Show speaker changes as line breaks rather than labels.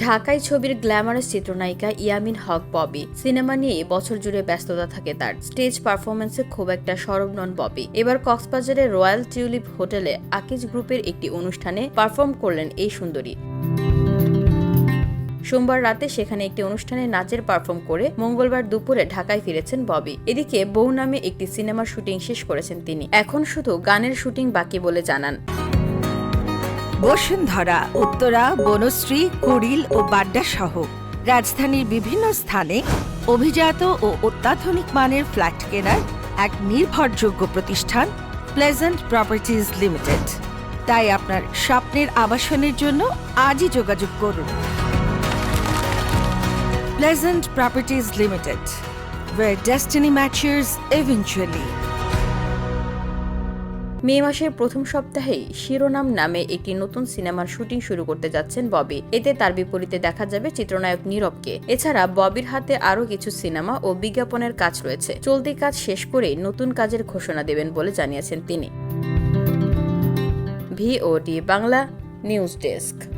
ঢাকাই ছবির গ্ল্যামারাস চিত্রনায়িকা ইয়ামিন হক ববি। সিনেমা নিয়ে বছর জুড়ে ব্যস্ততা থাকে তার। স্টেজ পারফরমেন্সে খুব একটা সরব নন ববি। এবার কক্সবাজারের রয়্যাল টিউলিপ হোটেলে আকিজ গ্রুপের একটি অনুষ্ঠানে পারফর্ম করলেন এই সুন্দরী। সোমবার রাতে সেখানে একটি অনুষ্ঠানে নাচের পারফর্ম করে মঙ্গলবার দুপুরে ঢাকায় ফিরেছেন ববি। এদিকে বউ নামে একটি সিনেমার শুটিং শেষ করেছেন তিনি। এখন শুধু গানের শুটিং বাকি বলে জানান।
বসুন্ধরা, উত্তরা, বনশ্রী, কুড়িল ও বাড্ডা সহ রাজধানীর বিভিন্ন স্থানে অভিজাত ও অত্যাধুনিক মানের ফ্ল্যাট কেনার এক নির্ভরযোগ্য প্রতিষ্ঠান প্লেজেন্ট প্রপার্টিজ লিমিটেড। তাই আপনার স্বপ্নের আবাসনের জন্য আজই যোগাযোগ করুন। Pleasant properties limited, where destiny matches eventually.
মে মাসের প্রথম সপ্তাহেই শিরোনাম নামে একটি নতুন সিনেমার শুটিং শুরু করতে যাচ্ছেন ববি। এতে তার বিপরীতে দেখা যাবে চিত্রনায়ক নীরবকে। এছাড়া ববির হাতে আরও কিছু সিনেমা ও বিজ্ঞাপনের কাজ রয়েছে। চলতি কাজ শেষ করেই নতুন কাজের ঘোষণা দেবেন বলে জানিয়েছেন তিনি। VOD Bangla news desk.